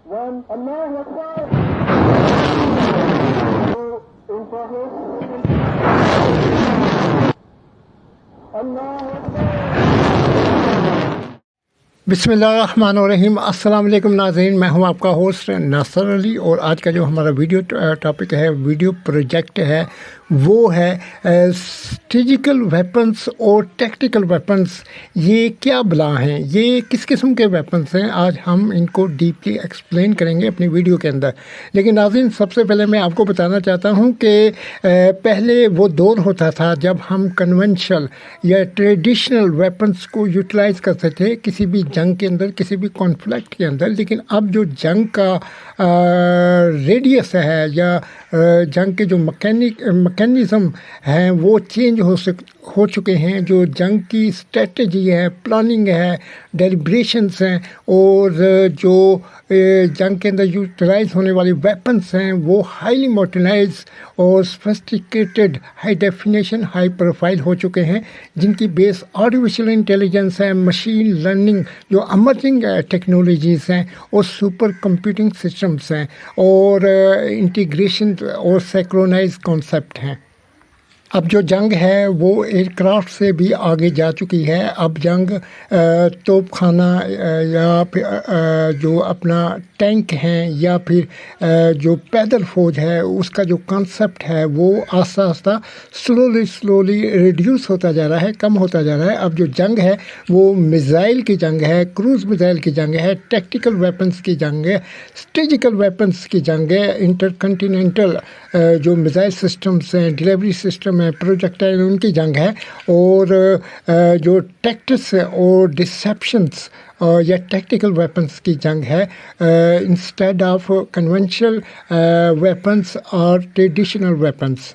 One, Allah Akbar. In progress. Allah Akbar. बिस्मिल्लाहिर्रहमानिर्रहीम। अस्सलाम वालेकुम नाज़रीन, मैं हूं आपका होस्ट नासर अली और आज का जो हमारा वीडियो टॉपिक है, वीडियो प्रोजेक्ट है, वो है स्ट्रेटेजिकल वेपन्स और टैक्टिकल वेपन्स। ये क्या बला हैं, ये किस किस्म के वेपन्स हैं, आज हम इनको डीपली एक्सप्लेन करेंगे अपनी वीडियो के अंदर। लेकिन नाज़रीन, सबसे पहले मैं आपको बताना चाहता हूं कि पहले वो दौर होता था जब हम कन्वेंशनल या ट्रेडिशनल वेपन्स को यूटिलाइज़ करते थे किसी भी जंग के अंदर, किसी भी कॉन्फ्लिक्ट के अंदर। लेकिन अब जो जंग का रेडियस है या जंग के जो मैकेनिज़्म हैं वो चेंज हो चुके हैं। जो जंग की स्ट्रेटजी है, प्लानिंग है, डेलिब्रेशंस हैं और जो जंग के अंदर यूटिलाइज होने वाली वेपन्स हैं वो हाईली मॉडर्नाइज और sophisticated, high definition, high profile हो चुके हैं, जिनकी बेस आर्टिफिशियल इंटेलिजेंस है, मशीन लर्निंग जो एमर्जिंग टेक्नोलॉजीज़ हैं और सुपर कंप्यूटिंग सिस्टम्स हैं और इंटीग्रेशन और सिंक्रोनाइज कॉन्सेप्ट हैं। अब जो जंग है वो एयरक्राफ्ट से भी आगे जा चुकी है। अब जंग तोपखाना या फिर जो अपना टैंक हैं या फिर जो पैदल फौज है उसका जो कॉन्सेप्ट है वो आस्ता आस्ता स्लोली रिड्यूस होता जा रहा है, कम होता जा रहा है। अब जो जंग है वो मिज़ाइल की जंग है, क्रूज़ मिज़ाइल की जंग है, टैक्टिकल वेपन्स की जंग है, स्ट्रेटेजिकल वेपन्स की जंग है, इंटरकंटिनेंटल जो मिज़ाइल सिस्टम्स हैं, डिलीवरी सिस्टम है, प्रोजेक्टाइल, उनकी जंग है। और जो टैक्टिक्स और डिसेप्शंस या टैक्टिकल वेपन्स की जंग है इंस्टेड ऑफ कन्वेंशनल वेपन्स और ट्रेडिशनल वेपन्स।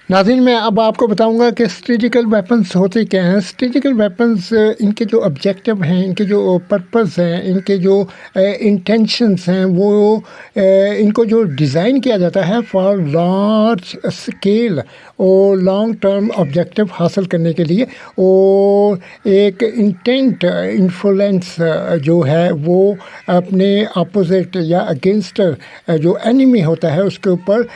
नाज़रीन, मैं अब आपको बताऊंगा कि स्ट्रेटेजिकल वेपन्स होते क्या हैं। स्ट्रेटेजिकल वेपन्स, इनके जो ऑब्जेक्टिव हैं, इनके जो पर्पस हैं, इनके जो इंटेंशंस हैं, वो इनको जो डिज़ाइन किया जाता है फॉर लार्ज स्केल और लॉन्ग टर्म ऑब्जेक्टिव हासिल करने के लिए, और एक इंटेंट इन्फ्लुएंस जो है वो अपने अपोजिट या अगेंस्ट जो एनिमी होता है उसके ऊपर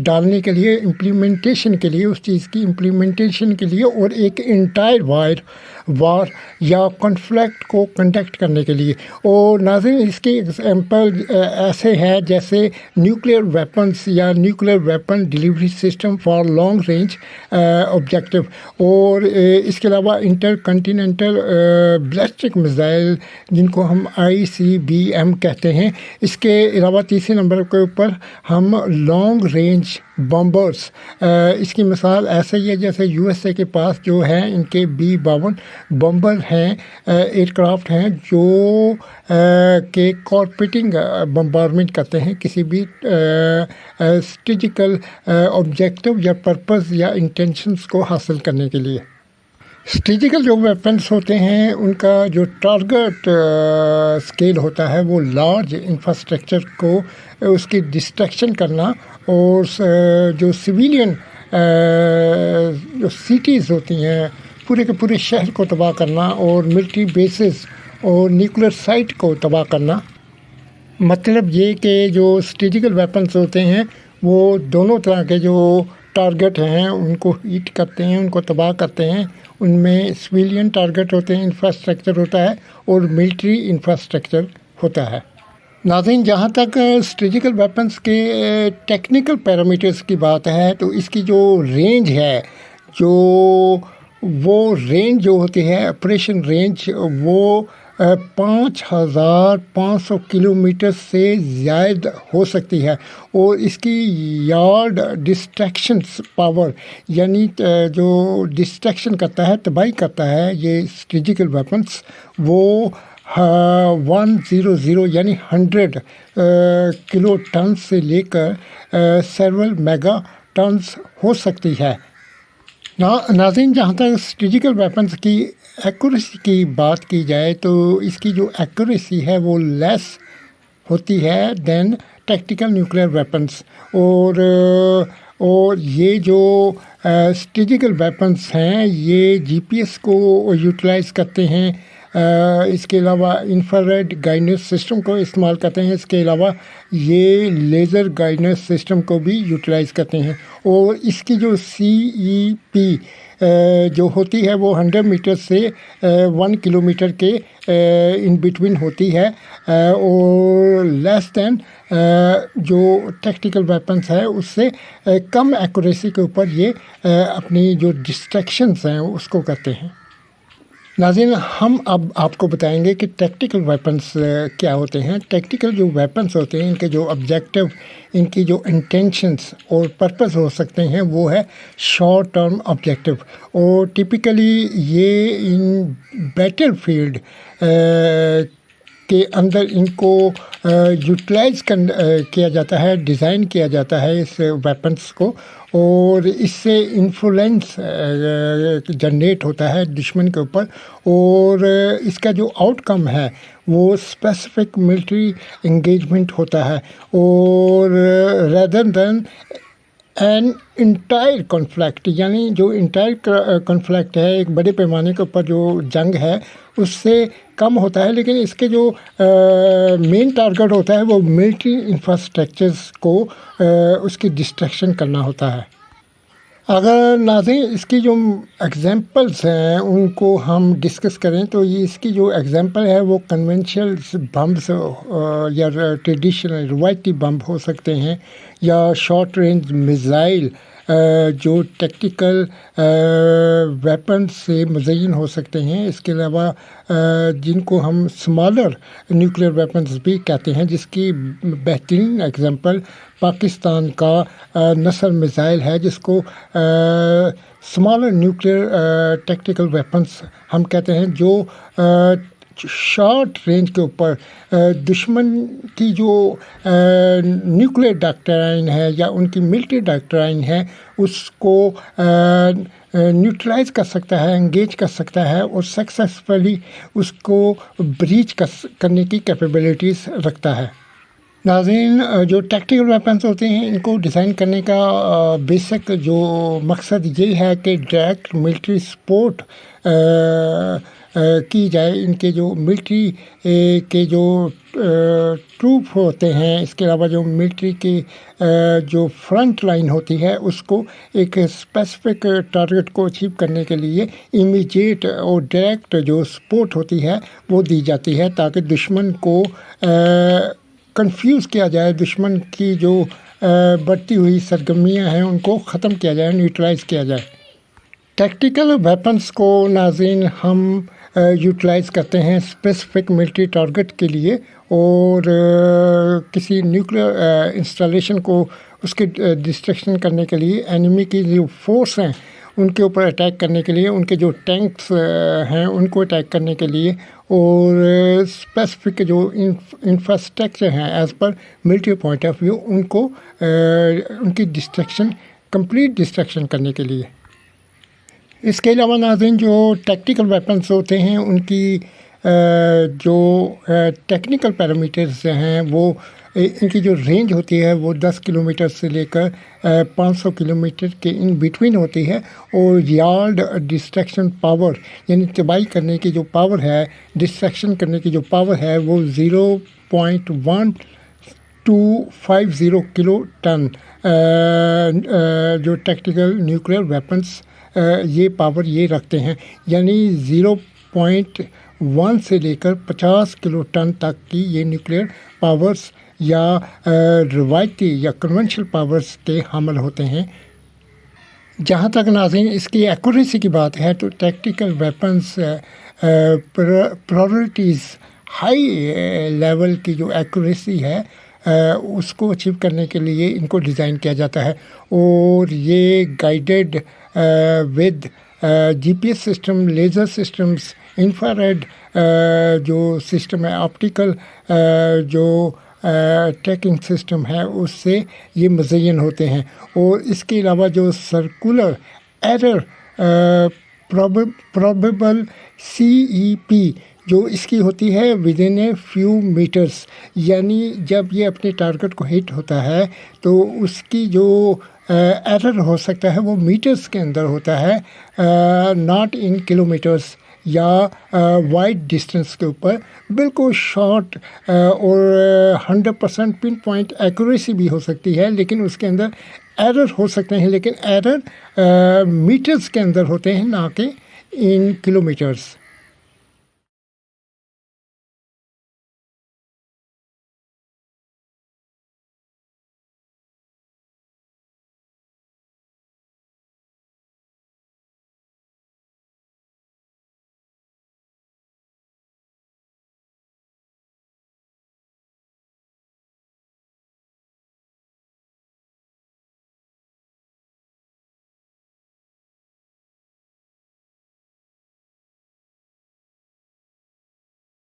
डालने के लिए, इम्प्लीमेंटेशन के लिए, उस चीज़ की इम्प्लीमेंटेशन के लिए और एक इंटायर वार या कॉन्फ्लिक्ट को कंडक्ट करने के लिए। और नाज़रीन, इसके एग्जांपल ऐसे हैं जैसे न्यूक्लियर वेपन्स या nuclear weapon delivery system for long range objective, और इसके अलावा इंटरकंटिनेंटल बैलिस्टिक मिसाइल जिनको हम ICBM कहते हैं। इसके अलावा तीसरे नंबर के ऊपर हम लॉन्ग रेंज बॉम्बर्स, इसकी मिसाल ऐसे ही है जैसे USA के पास जो है इनके B-52 बॉम्बर हैं, एयरक्राफ्ट हैं जो के कॉर्पेटिंग बम्बारमेंट करते हैं किसी भी स्ट्रेटेजिकल ऑब्जेक्टिव या पर्पस या इंटेंशंस को हासिल करने के लिए। स्ट्रेटेजिकल जो वेपन्स होते हैं उनका जो टारगेट स्केल होता है वो लार्ज इंफ्रास्ट्रक्चर को उसकी डिस्ट्रक्शन करना और जो सिविलियन जो सिटीज़ होती हैं पूरे के पूरे शहर को तबाह करना और मिलिट्री बेसिस और न्यूक्लियर साइट को तबाह करना। मतलब ये कि जो स्ट्रेटेजिकल वेपन्स होते हैं वो दोनों तरह के जो टारगेट हैं उनको हिट करते हैं, उनको तबाह करते हैं। उनमें सिविलियन टारगेट होते हैं, इंफ्रास्ट्रक्चर होता है और मिलिट्री इंफ्रास्ट्रक्चर होता है। नाज़रीन, जहाँ तक स्ट्रेटेजिकल वेपन्स के टेक्निकल पैरामीटर्स की बात है तो इसकी जो रेंज है, वो रेंज जो होती है, ऑपरेशन रेंज, वो 5500 किलोमीटर से ज़्यादा हो सकती है। और इसकी यार्ड डिस्ट्रैक्शंस पावर, यानी जो डिस्ट्रैक्शन करता है, तबाही करता है ये स्ट्रेटेजिकल वेपन्स, वो 100 यानी 100 किलो टन से लेकर सेवरल मेगा टन्स हो सकती है। नाज़रीन, जहाँ तक स्ट्रेटेजिकल वेपन्स की एक्यूरेसी की बात की जाए तो इसकी जो एक्यूरेसी है वो लेस होती है दैन टैक्टिकल न्यूक्लियर वेपन्स। और ये जो स्ट्रेटेजिकल वेपन्स हैं ये GPS को यूटिलाइज़ करते हैं اس کے علاوہ انفراریڈ گائیڈنس سسٹم کو استعمال کرتے ہیں. اس کے علاوہ یہ لیزر گائیڈنس سسٹم کو بھی یوٹیلائز کرتے ہیں. اور اس کی جو CEP جو ہوتی ہے وہ 100 میٹر سے 1 کلومیٹر کے ان بٹوین ہوتی ہے. اور لیس دین جو ٹیکٹیکل ویپنس ہے اس سے کم ایکوریسی کے اوپر یہ اپنی جو ڈسٹریکشنس ہیں اس کو کرتے ہیں. ناظرین، ہم اب آپ کو بتائیں گے کہ ٹیکٹیکل ویپنس کیا ہوتے ہیں. ٹیکٹیکل جو ویپنس ہوتے ہیں ان کے جو آبجیکٹو، ان کی جو انٹینشنس اور پرپز ہو سکتے ہیں وہ ہے شارٹ ٹرم آبجیکٹو. اور ٹپیکلی یہ ان بیٹل فیلڈ کے اندر ان کو یوٹیلائز کیا جاتا ہے، ڈیزائن کیا جاتا ہے اس ویپنس کو. اور اس سے انفلوئنس جنریٹ ہوتا ہے دشمن کے اوپر. اور اس کا جو آؤٹ کم ہے وہ اسپیسیفک ملٹری انگیجمنٹ ہوتا ہے. اور rather than an entire conflict, یعنی جو انٹائر کانفلکٹ ہے ایک بڑے پیمانے کے اوپر جو جنگ ہے اس سے کم ہوتا ہے. لیکن اس کے جو مین ٹارگٹ ہوتا ہے وہ ملٹری انفراسٹرکچرز کو اس کی ڈسٹریکشن کرنا ہوتا ہے. اگر ناظرین اس کی جو ایگزامپلس ہیں ان کو ہم ڈسکس کریں تو یہ اس کی جو ایگزامپل ہے وہ کنونشنل بمبس یا ٹریڈیشنل روایتی بمب ہو سکتے ہیں، یا شارٹ رینج میزائل جو ٹیکٹیکل ویپن سے مزین ہو سکتے ہیں. اس کے علاوہ جن کو ہم اسمالر نیوکلیئر ویپنز بھی کہتے ہیں، جس کی بہترین ایگزامپل پاکستان کا نصر میزائل ہے، جس کو اسمالر نیوکلیئر ٹیکٹیکل ویپنز ہم کہتے ہیں، جو شارٹ رینج کے اوپر دشمن کی جو نیوکلیئر ڈاکٹرائن ہے یا ان کی ملٹری ڈاکٹرائن ہے اس کو نیوٹرلائز کر سکتا ہے، انگیج کر سکتا ہے اور سکسیسفلی اس کو بریچ کرنے کی کیپیبلٹیز رکھتا ہے. ناظرین، جو ٹیکٹیکل ویپنس ہوتے ہیں ان کو ڈیزائن کرنے کا بیسک جو مقصد یہ ہے کہ ڈائریکٹ ملٹری سپورٹ کی جائے. ان کے جو ملٹری کے جو ٹروپ ہوتے ہیں، اس کے علاوہ جو ملٹری کی جو فرنٹ لائن ہوتی ہے اس کو ایک اسپیسیفک ٹارگٹ کو اچیو کرنے کے لیے امیجیٹ اور ڈائریکٹ جو سپورٹ ہوتی ہے وہ دی جاتی ہے، تاکہ دشمن کو کنفیوز کیا جائے، دشمن کی جو بڑھتی ہوئی سرگرمیاں ہیں ان کو ختم کیا جائے، نیوٹرلائز کیا جائے. ٹیکٹیکل ویپنس کو ناظرین ہم یوٹیلائز کرتے ہیں اسپیسیفک ملٹری ٹارگٹ کے لیے، اور کسی نیوکلیئر انسٹالیشن کو اس کے ڈسٹریکشن کرنے کے لیے، انیمی کی جو فورس ہیں ان کے اوپر اٹیک کرنے کے لیے، ان کے جو ٹینکس ہیں ان کو اٹیک کرنے کے لیے، اور اسپیسیفک جو انفراسٹرکچر ہیں ایز پر ملٹری پوائنٹ آف ویو ان کو ان کی ڈسٹریکشن، کمپلیٹ ڈسٹریکشن کرنے کے لیے. اس کے علاوہ ناظرین جو ٹیکٹیکل ویپنس ہوتے ہیں ان کی جو ٹیکنیکل پیرامیٹرز ہیں وہ ان کی جو رینج ہوتی ہے وہ 10 کلومیٹر سے لے کر 500 کلومیٹر کے ان بٹوین ہوتی ہے. اور یارڈ ڈسٹریکشن پاور، یعنی تباہی کرنے کی جو پاور ہے، ڈسٹریکشن کرنے کی جو پاور ہے وہ 0.1250 کلو ٹن جو ٹیکٹیکل نیوکلیئر ویپنس یہ پاور یہ رکھتے ہیں. یعنی 0.1 سے لے کر 50 کلو ٹن تک کی یہ نیوکلیئر پاورز یا روایتی یا کنونشنل پاورز کے حامل ہوتے ہیں. جہاں تک ناظرین اس کی ایکوریسی کی بات ہے تو tactical weapons priorities high level کی جو ایکوریسی ہے اس کو اچیو کرنے کے لیے ان کو ڈیزائن کیا جاتا ہے. اور یہ guided with GPS system, laser systems, infrared جو سسٹم ہے، آپٹیکل جو ٹریکنگ سسٹم ہے اس سے یہ مزین ہوتے ہیں. اور اس کے علاوہ جو سرکولر ایرر پروبیبل CEP جو اس کی ہوتی ہے within a few metres, یعنی جب یہ اپنے ٹارگٹ کو ہٹ ہوتا ہے تو اس کی جو ایرر ہو سکتا ہے وہ میٹرز کے اندر ہوتا ہے، ناٹ ان کلو میٹرس. یا وائڈ ڈسٹینس کے اوپر بالکل شارٹ اور 100% پن پوائنٹ ایکوریسی بھی ہو سکتی ہے، لیکن اس کے اندر ایرر ہو سکتے ہیں، لیکن ایرر میٹرز کے اندر ہوتے ہیں، نہ کہ ان کلو میٹرز۔